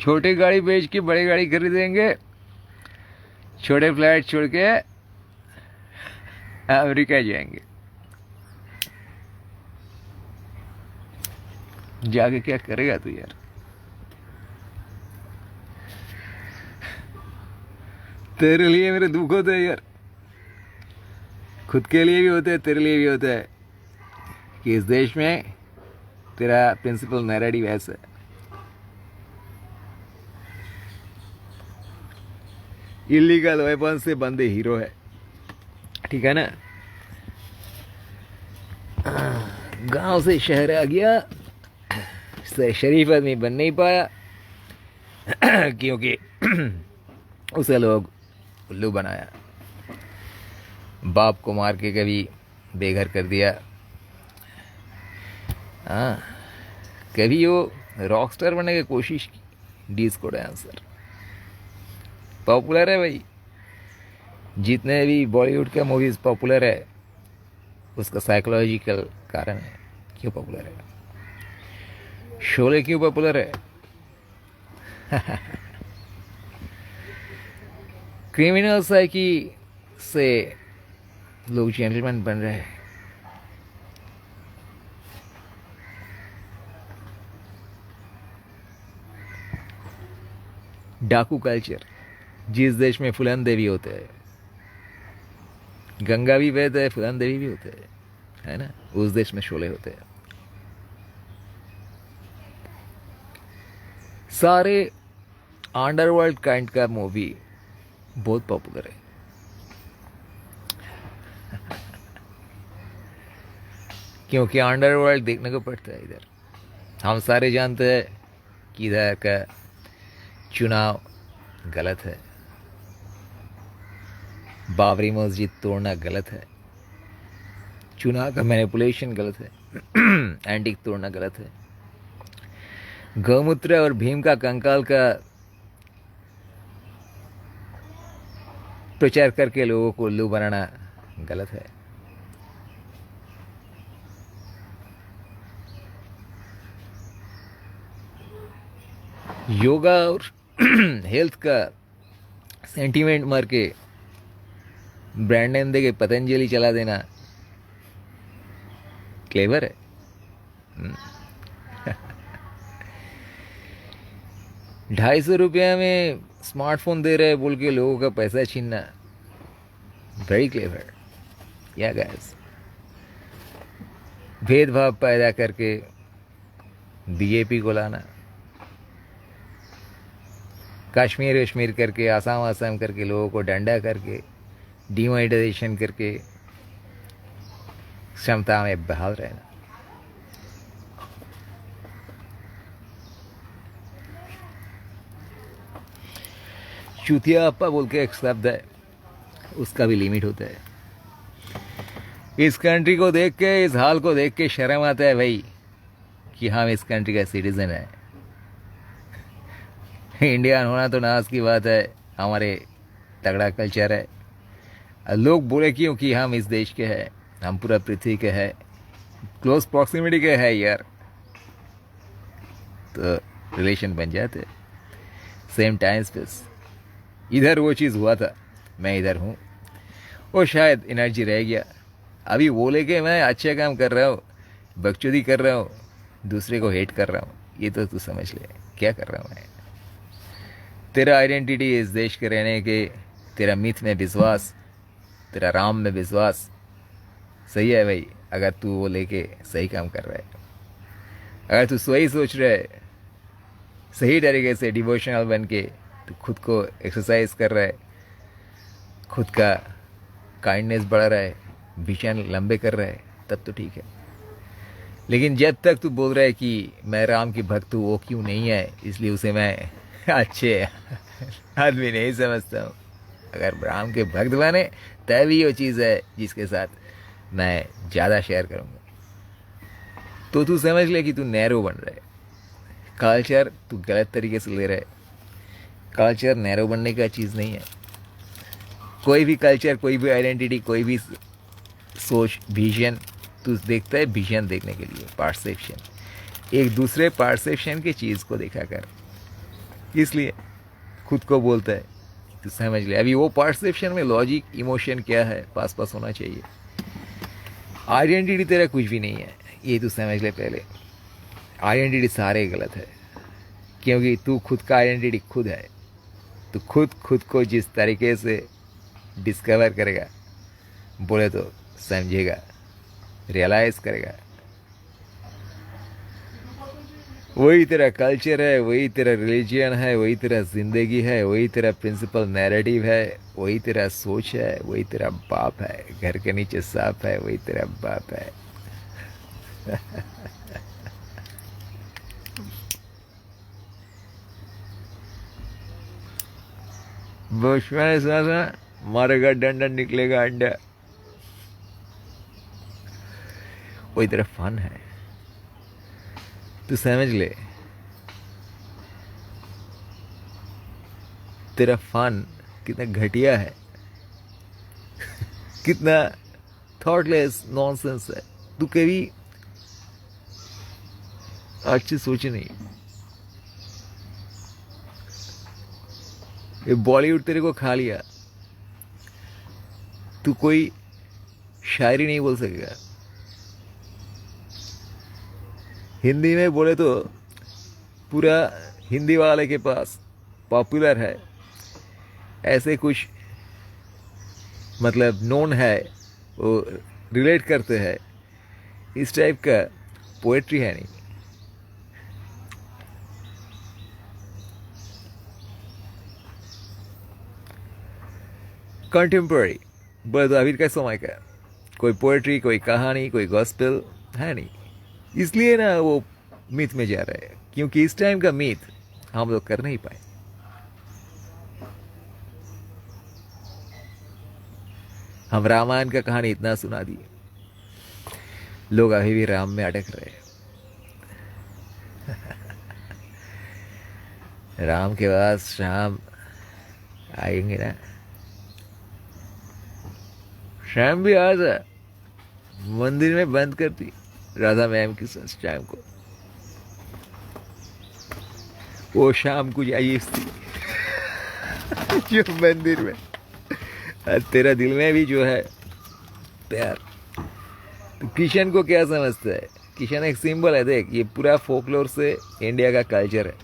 छोटी गाड़ी बेच के बड़ी गाड़ी खरीदेंगे, छोटे फ्लैट छोड़ के अमेरिका जाएंगे। जाके क्या करेगा तू यार? तेरे लिए मेरे दुख होते हैं यार, खुद के लिए भी होते हैं, तेरे लिए भी होता है कि इस देश में तेरा प्रिंसिपल नैरेटिव ऐसा है। इलीगल वेपन से बंदे हीरो है, ठीक है ना। गांव से शहर आ गया, शरीफ आदमी बन नहीं पाया क्योंकि उसे लोग उल्लू बनाया, बाप को मार के कभी बेघर कर दिया। हाँ, कभी वो रॉकस्टार बनने की कोशिश की, डी स्कोड आंसर पॉपुलर है भाई। जितने भी बॉलीवुड के मूवीज पॉपुलर है उसका साइकोलॉजिकल कारण है क्यों पॉपुलर है। शोले क्यों पॉपुलर है? क्रिमिनल साइकी से लोग जेंटलमैन बन रहे हैं। डाकू कल्चर, जिस देश में फुलन देवी होते हैं, गंगा भी बहते है, फुलन देवी भी होते हैं, है ना, उस देश में शोले होते हैं। सारे अंडरवर्ल्ड काइंड का मूवी बहुत पॉपुलर है। क्योंकि अंडरवर्ल्ड देखने को पड़ता है इधर। हम सारे जानते हैं कि इधर का चुनाव गलत है, बाबरी मस्जिद तोड़ना गलत है, चुनाव का मैनिपुलेशन गलत है, एंटीक तोड़ना गलत है, गौमूत्र और भीम का कंकाल का प्रचार करके लोगों को उल्लू बनाना गलत है। योगा और हेल्थ का सेंटीमेंट मार के ब्रांड नेम दे के पतंजलि चला देना क्लेवर है। 250 रुपया में स्मार्टफोन दे रहे बोल के लोगों का पैसा छीनना, वेरी क्लेवर। या गाइस, भेदभाव पैदा करके बीजेपी को लाना, कश्मीर कश्मीर करके, आसाम आसाम करके, लोगों को डंडा करके, डिमोनेटाइजेशन करके क्षमता में बहाल रहना। चूतिया अप्पा बोल के एक शब्द है, उसका भी लिमिट होता है। इस कंट्री को देख के, इस हाल को देख के शर्म आता है भाई कि हम इस कंट्री का सिटीजन है। इंडियन होना तो नाज की बात है, हमारे तगड़ा कल्चर है। लोग बोले क्यों कि हम इस देश के हैं, हम पूरा पृथ्वी के हैं, क्लोज प्रॉक्सिमिटी के है यार, तो रिलेशन बन जाते। सेम टाइम स्पेस, इधर वो चीज़ हुआ था, मैं इधर हूँ, वो शायद एनर्जी रह गया। अभी बोले कि मैं अच्छे काम कर रहा हूँ, बकचोदी कर रहा हूँ, दूसरे को हेट कर रहा हूँ, ये तो तू समझ ले क्या कर रहा हूँ मैं। तेरा आइडेंटिटी इस देश के रहने के, तेरा मिथ में विश्वास, तेरा राम में विश्वास सही है भाई। अगर तू वो लेके सही काम कर रहा है, अगर तू सही सोच रहा है, सही तरीके से डिवोशनल बन के तू खुद को एक्सरसाइज कर रहा है, खुद का काइंडनेस बढ़ा रहा है, विजन लंबे कर रहा है, तब तो ठीक है। लेकिन जब तक तू बोल रहा है कि मैं राम की भक्त हूँ, वो क्यों नहीं है, इसलिए उसे मैं अच्छे आदमी नहीं समझता हूँ। अगर राम के भक्त बने तभी वो चीज़ है जिसके साथ मैं ज़्यादा शेयर करूँगा। तो तू समझ ले कि तू नैरो बन रहा है, कल्चर तू गलत तरीके से ले रहा है। कल्चर नैरो बनने का चीज़ नहीं है। कोई भी कल्चर, कोई भी आइडेंटिटी, कोई भी सोच, विजन तू देखता है विजन देखने के लिए, परसेप्शन, एक दूसरे परसेप्शन की चीज़ को देखा कर। इसलिए खुद को बोलता है तो समझ ले। अभी वो परसेप्शन में लॉजिक इमोशन क्या है पास पास होना चाहिए। आइडेंटिटी तेरा कुछ भी नहीं है, ये तू समझ ले पहले। आइडेंटिटी सारे गलत है, क्योंकि तू खुद का आइडेंटिटी खुद है। तो खुद को जिस तरीके से डिस्कवर करेगा, बोले तो समझेगा, रियलाइज करेगा, वही तेरा कल्चर है, वही तेरा रिलीजन है, वही तेरा जिंदगी है, वही तेरा प्रिंसिपल नैरेटिव है, वही तेरा सोच है, वही तेरा बाप है। घर के नीचे सांप है, वही तेरा बाप है। बस मैंने सुना मारेगा डंडा निकलेगा अंडा, वही तेरा फन है। तू समझ ले, तेरा फन कितना घटिया है, कितना थॉटलेस नॉनसेंस है। तू कभी अच्छी सोच नहीं। ये बॉलीवुड तेरे को खा लिया, तू कोई शायरी नहीं बोल सकेगा। हिंदी में बोले तो पूरा हिंदी वाले के पास पॉपुलर है, ऐसे कुछ मतलब नोन है, वो रिलेट करते हैं, इस टाइप का पोएट्री है नहीं। कंटेम्प्रेरी बोले तो अभी का समय का कोई पोएट्री, कोई कहानी, कोई गॉस्पेल है नहीं। इसलिए ना वो मिथ में जा रहा है, क्योंकि इस टाइम का मिथ हम लोग कर नहीं पाए। हम रामायण का कहानी इतना सुना दी, लोग अभी भी राम में अटक रहे हैं। राम के बाद शाम आएंगे ना, शाम भी आज मंदिर में बंद करती राधा मैम की शाम को। वो शाम को जाइए जो मंदिर में, तेरा दिल में भी जो है प्यार। तो किशन को क्या समझता है? किशन एक सिंबल है। देख, ये पूरा फोकलोर से इंडिया का कल्चर है।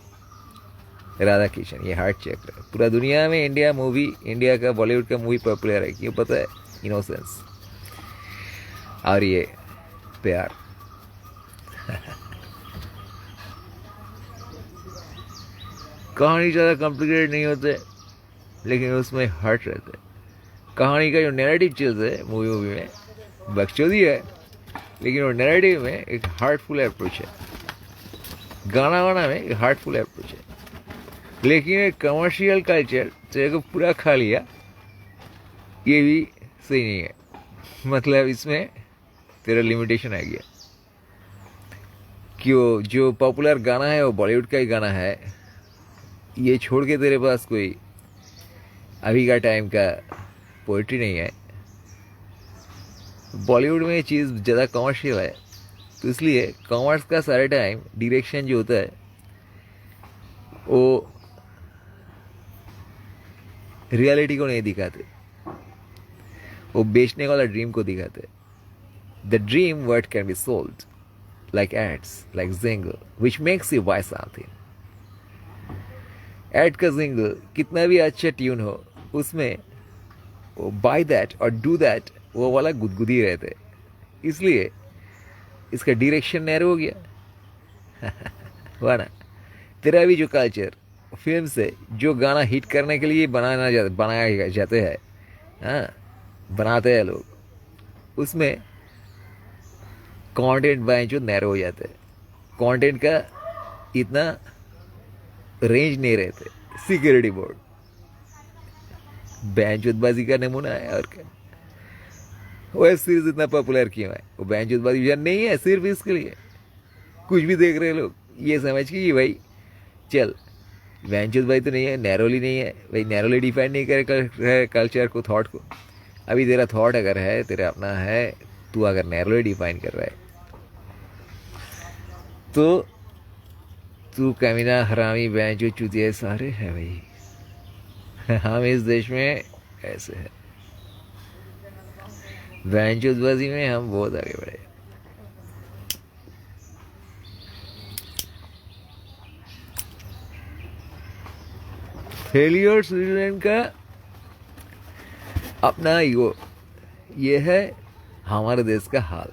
राधा किशन ये हार्ट चक्र है। पूरा दुनिया में इंडिया मूवी, इंडिया का बॉलीवुड का मूवी पॉपुलर है, क्यों पता है? इनोसेंस और ये प्यार। कहानी ज़्यादा कॉम्प्लिकेटेड नहीं होते, लेकिन उसमें हर्ट रहता है। कहानी का जो नैरेटिव चीज़ है मूवी में बकचोदी है, लेकिन वो नैरेटिव में एक हार्टफुल अप्रोच है। गाना वाना में एक हार्टफुल अप्रोच है। लेकिन एक कमर्शियल कल्चर तेरे को पूरा खा लिया, ये भी सही नहीं है। मतलब इसमें तेरा लिमिटेशन आ गया कि वो जो पॉपुलर गाना है वो बॉलीवुड का ही गाना है, ये छोड़ के तेरे पास कोई अभी का टाइम का पोइट्री नहीं है। बॉलीवुड में ये चीज़ ज़्यादा कमर्शियल है, तो इसलिए कॉमर्स का सारे टाइम डायरेक्शन जो होता है वो रियलिटी को नहीं दिखाते, वो बेचने वाला ड्रीम को दिखाते। The dream world can be sold like ads, like jingle, which makes you buy something. Ad का जिंगल कितना भी अच्छा ट्यून हो, उसमें वो बाय दैट और डू दैट वो वाला गुदगुदी रहते। इसलिए इसका डायरेक्शन नैरो हो गया। हुआ ना? तेरा भी जो कल्चर फिल्म से जो गाना हिट करने के लिए बनाया जाते हैं, हाँ, बनाते हैं लोग, उसमें कंटेंट बाय जो नैरो हो जाते हैं। कंटेंट का इतना रेंज नहीं रहते। सिक्योरिटी बोर्ड बैंचोदबाजी का नमूना है। और क्या वेब सीरीज इतना पॉपुलर क्यों है? वो बैंचोदबाजी नहीं है, सिर्फ इसके लिए कुछ भी देख रहे लोग ये समझ के कि भाई चल बैंचोदबाजी तो नहीं है, नैरोली नहीं है भाई, नैरोली डिफाइन नहीं करे कल्चर को, थॉट को। अभी तेरा थॉट अगर है, तेरा अपना है, तू अगर नैरोली डिफाइन कर रहा है तो तू कमीना हरामी बहन जो चुतिया सारे है भाई। हम इस देश में ऐसे है, बहन चुतबाजी में हम बहुत आगे बढ़े। फेलियर स्विट्जरलैंड का अपना ईगो, ये है हमारे देश का हाल।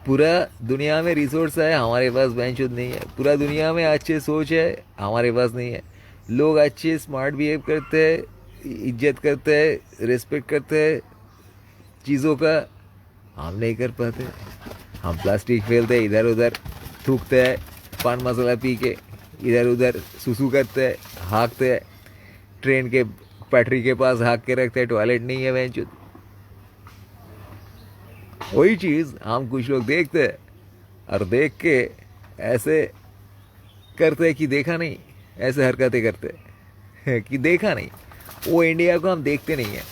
पूरा दुनिया में रिसोर्स है, हमारे पास बेंचुद नहीं है। पूरा दुनिया में अच्छे सोच है, हमारे पास नहीं है। लोग अच्छे स्मार्ट बिहेव करते हैं, इज्जत करते हैं, रिस्पेक्ट करते हैं चीज़ों का, हम नहीं कर पाते। हम प्लास्टिक फैलते, इधर उधर थूकते हैं, पान मसाला पी के इधर उधर सुसु करते हैं, हाँकते हैं, ट्रेन के पटरी के पास हाँक के रखते हैं, टॉयलेट नहीं है बेंचुद। वही चीज़ हम कुछ लोग देखते हैं और देख के ऐसे करते हैं कि देखा नहीं, ऐसे हरकतें करते हैं कि देखा नहीं। वो इंडिया को हम देखते नहीं हैं।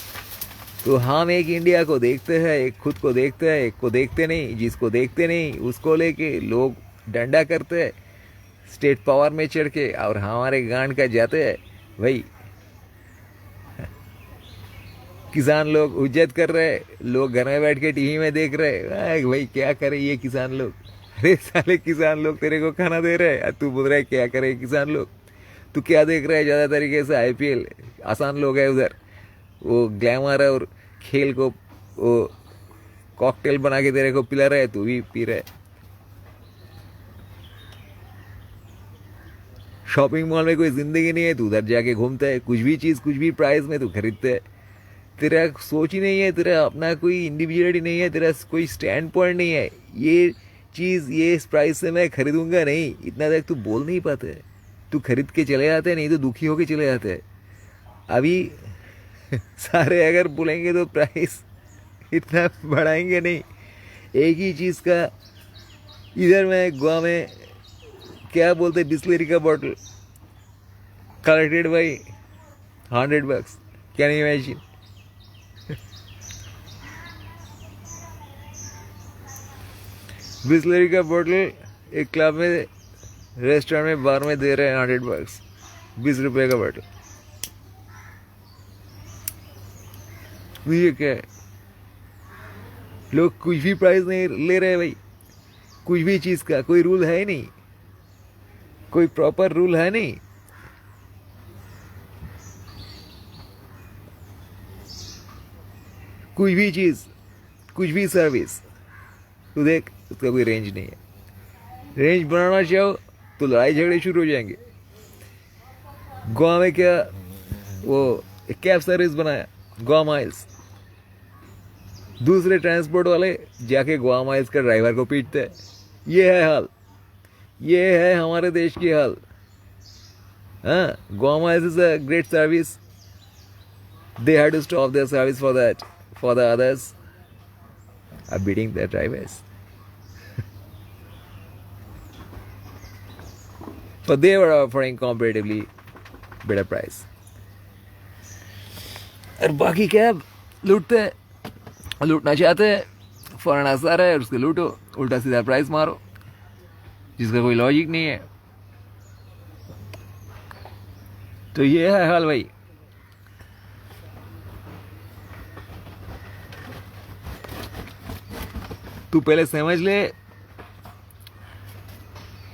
तो हम एक इंडिया को देखते हैं, एक खुद को देखते हैं, एक को देखते नहीं। जिसको देखते नहीं उसको लेके लोग डंडा करते हैं स्टेट पावर में चढ़ के, और हमारे गांड का जाते हैं भाई। किसान लोग उज्जत कर रहे, लोग घर में बैठ के टीवी में देख रहे, भाई क्या करे ये किसान लोग। अरे साले किसान लोग तेरे को खाना दे रहे हैं, तू बोल रहा है क्या करे किसान लोग। तू क्या देख रहा है ज़्यादा तरीके से IPL। आसान लोग है उधर, वो ग्लैमर और खेल को वो कॉकटेल बना के तेरे को पिला रहे है, तू भी पी रहे। शॉपिंग मॉल में कोई जिंदगी नहीं है, तू उधर जाके घूमता है। कुछ भी चीज़ कुछ भी प्राइस में तू खरीदते है। तेरा सोच ही नहीं है, तेरा अपना कोई इंडिविजुअलिटी नहीं है, तेरा कोई स्टैंड पॉइंट नहीं है। ये चीज़ ये इस प्राइस से मैं खरीदूंगा नहीं, इतना तक तू बोल नहीं पाते। तू खरीद के चले जाते हैं, नहीं तो दुखी होके चले जाते हैं। अभी सारे अगर बोलेंगे तो प्राइस इतना बढ़ाएंगे नहीं। एक ही चीज़ का इधर में गोवा में क्या बोलते, बिस्लेरी का bottle collected by $100। Can you imagine. Bisleri का बोतल एक क्लब में, रेस्टोरेंट में, बार में दे रहे हैं $100, 20 रुपये का बोतल। ये क्या है, लोग कुछ भी प्राइस नहीं ले रहे भाई। कुछ भी चीज़ का कोई रूल है नहीं, कोई प्रॉपर रूल है नहीं। कुछ भी चीज़, कुछ भी सर्विस तू देख, उसका कोई रेंज नहीं है। रेंज बनाना चाहो तो लड़ाई झगड़े शुरू हो जाएंगे। गोवा में क्या वो एक कैब सर्विस बनाया, गोवा माइल्स। दूसरे ट्रांसपोर्ट वाले जाके गोवा माइल्स का ड्राइवर को पीटते हैं। ये है हाल, ये है हमारे देश की हाल। हाँ, Goa miles is a great service, they had to stop their service for that, for the others are beating their drivers. But they were offering comparatively better price. और बाकी कैब लूटते हैं, लूटना चाहते हैं। फॉरेन आसार है, उसके लूटो, उल्टा सीधा प्राइस मारो, जिसका कोई लॉजिक नहीं है। तो ये है हाल भाई। तू पहले समझ ले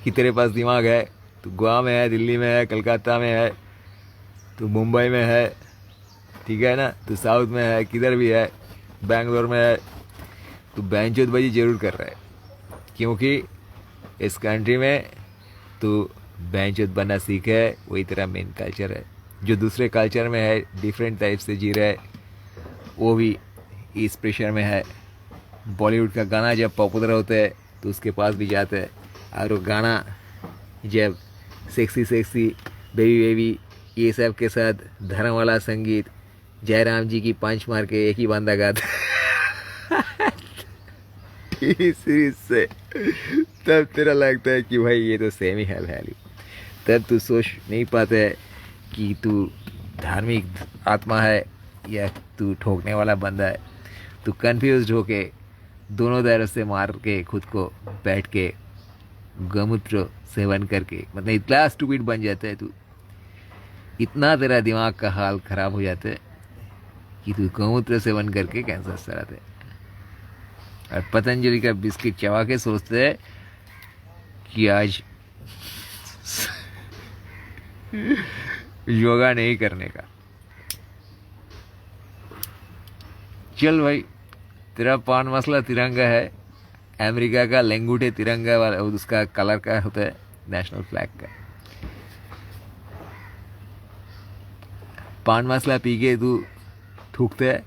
कि तेरे पास दिमाग है। तू गोवा में है, दिल्ली में है, कलकत्ता में है, तू मुंबई में है, ठीक है ना, तू साउथ में है, किधर भी है, बेंगलोर में है, तू बैंचोदबाजी जरूर कर रहा है। क्योंकि इस कंट्री में तू बैंचोद बनना सीखा है, वही तेरा मेन कल्चर है। जो दूसरे कल्चर में है, डिफरेंट टाइप से जी रहा है, वो भी इस प्रेशर में है। बॉलीवुड का गाना जब पॉपुलर होता है तो उसके पास भी जाते हैं, और वो गाना जब सेक्सी सेक्सी बेबी बेबी ये सब के साथ धर्म वाला संगीत, जयराम जी की पंच मार के एक ही बंदा गाता टीवी सीरीज से, तब तेरा लगता है कि भाई ये तो सेम ही है वैल्यू। तब तू सोच नहीं पाता है कि तू धार्मिक आत्मा है या तू ठोकने वाला बंदा है। तू कन्फ्यूज होके दोनों तरफ से मार के खुद को बैठ के गौमूत्र सेवन करके, मतलब इतना स्टूपिड बन जाता है तू, इतना तेरा दिमाग का हाल खराब हो जाता है कि तू गौमूत्र सेवन करके कैंसर सराते है। और पतंजलि का बिस्किट चबा के सोचते है कि आज योगा नहीं करने का। चल भाई, तेरा पान मसला तिरंगा है, अमेरिका का लंगूटे तिरंगा वाला उसका कलर का होता है, नेशनल फ्लैग का। पान मसला पी के तू थूकते है,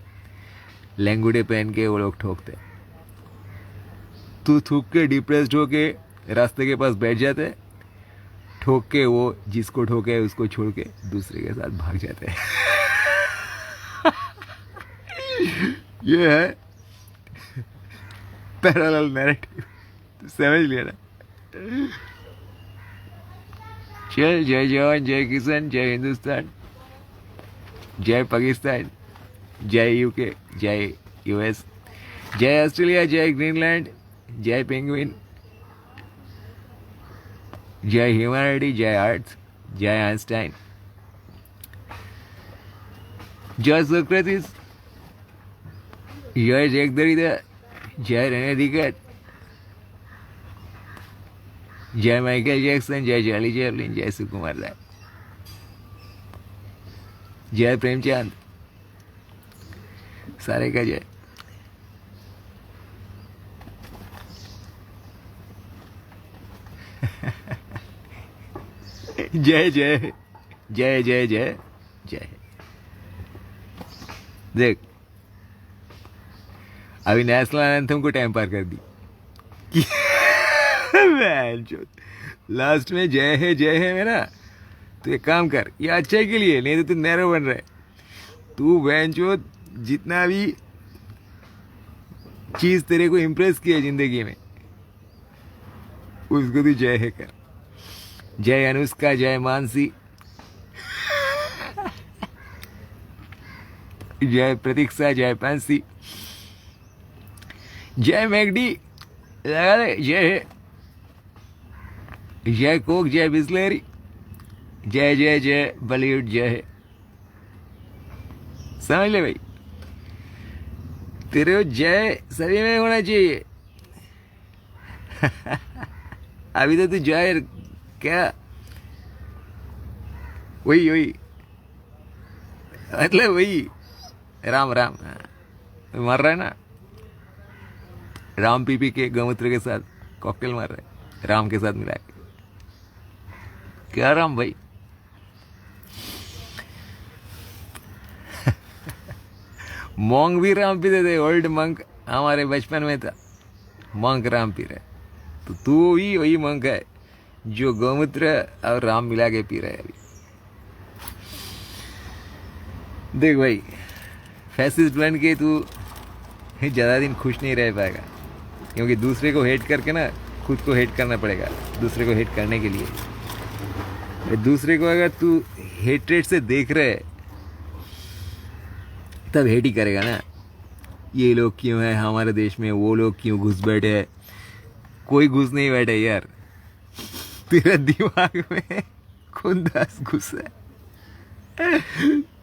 लंगूटे पहन के वो लोग ठोकते। तू थूक के डिप्रेस्ड होके रास्ते के पास बैठ जाते, ठोक के वो जिसको ठोके उसको छोड़ के दूसरे के साथ भाग जाते हैं। ये है पैरेलल नैरेटिव, समझ लिया ना। चल, जय जवान जय किसान, जय हिंदुस्तान, जय पाकिस्तान, जय यूके, जय यूएस, जय ऑस्ट्रेलिया, जय ग्रीनलैंड, जय पेंगुइन, जय ह्यूमैनिटी, जय अर्थ, जय आइंस्टाइन, जय सोक्रेटिस, जय जैक दरिद्र, जय रेने दिक्कत, जय माइकल जैक्सन, जय चार्ली चैपलिन, जय सुकुमार राय, जय प्रेमचंद, सारे का जय। जय जय जय जय जय जय। देख, अभी नेशनल एंथम को टाइम पार कर दी। लास्ट में जय है मेरा। तो एक काम कर, ये अच्छे के लिए, नहीं तो तू नैरो बन रहा है। तू बहनचोद जितना भी चीज तेरे को इम्प्रेस किया जिंदगी में, उसको तू जय है कर। जय अनुष्का, जय मानसी, जय प्रतीक्षा, जय पैंसी, जय मैगडी लगा दे, जय है, जय कोक, जय बिस्लेरी, जय जय जय बॉलीवुड, जय है। समझ ले भाई, तेरे जय सभी में होना चाहिए। अभी तो तू जय क्या, वही मतलब वही राम राम मर रहा है ना, राम पी के गौमूत्र के साथ कॉकटेल मार रहा है, राम के साथ मिला के। क्या राम भाई, मोंग भी राम पीते थे, ओल्ड मंक हमारे बचपन में था, मंक राम पी रहे। तो तू भी वही मंक है जो गौमूत्र और राम मिला के पी रहा है अभी। देख भाई, फैसिस्ट बन के तू ज़्यादा दिन खुश नहीं रह पाएगा, क्योंकि दूसरे को हेट करके ना खुद को हेट करना पड़ेगा दूसरे को हेट करने के लिए। दूसरे को अगर तू हेट्रेट से देख रहे तब हेट ही करेगा ना। ये लोग क्यों है हमारे देश में, वो लोग क्यों घुस बैठे हैं। कोई घुस नहीं बैठे यार, तेरा दिमाग में खुंदास घुसा है।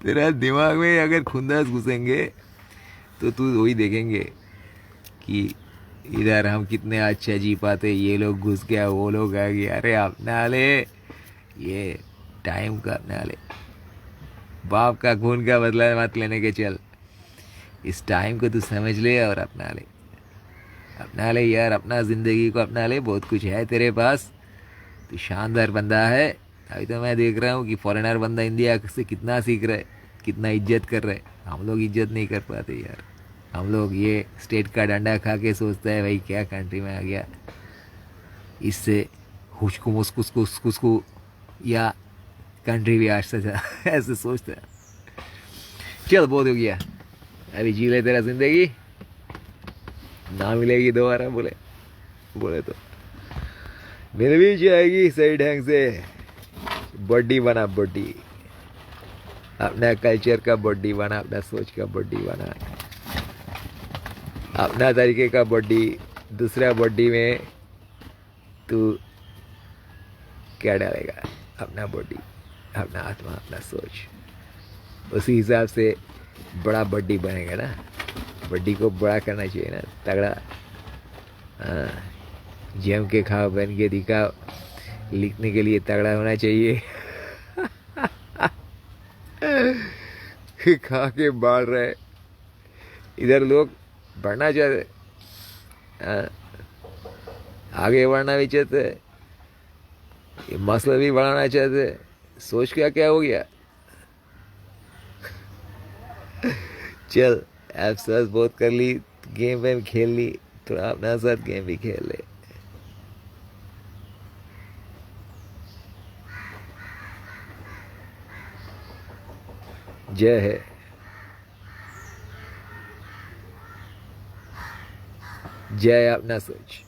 तेरा दिमाग में अगर खुंदास घुसेंगे तो तू वही देखेंगे कि इधर हम कितने अच्छा जी पाते, ये लोग घुस गया, वो लोग आ गया। अरे अपना ले, ये टाइम का अपना ले, बाप का खून का बदला मत लेने के चल। इस टाइम को तू समझ ले और अपना ले यार, अपना ज़िंदगी को अपना ले। बहुत कुछ है तेरे पास, तू शानदार बंदा है। अभी तो मैं देख रहा हूँ कि फॉरेनर बंदा इंडिया से कितना सीख रहा है, कितना इज्जत कर रहा है। हम लोग इज्जत नहीं कर पाते यार। हम लोग ये स्टेट का डंडा खा के सोचते हैं भाई क्या कंट्री में आ गया, इससे हुचकू मुस्कुसको या कंट्री भी आज से ऐसे सोचते हैं। चल बहुत हो गया, अभी जी ले तेरा जिंदगी, ना मिलेगी दोबारा बोले तो मिल भी जाएगी सही ढंग से। बॉडी बना, बॉडी अपना कल्चर का बॉडी बना, अपना सोच का बॉडी बना, अपना तरीके का बॉडी। दूसरा बॉडी में तू क्या डालेगा? अपना बॉडी, अपना आत्मा, अपना सोच। उसी हिसाब से बड़ा बॉडी बनेगा ना। बॉडी को बड़ा करना चाहिए ना, तगड़ा। हाँ, जम के खाओ, बन के दिखाओ। लिखने के लिए तगड़ा होना चाहिए। खा के बाढ़ रहे, इधर लोग बढ़ना चाहते, हाँ, आगे बढ़ना भी चाहते, ये मसला भी बढ़ाना चाहते। सोच क्या क्या हो गया। चल, अफसोस बहुत कर ली, गेम वेम खेल ली, थोड़ा अपना साथ गेम भी खेल ले। जय है। जय अपना सोच।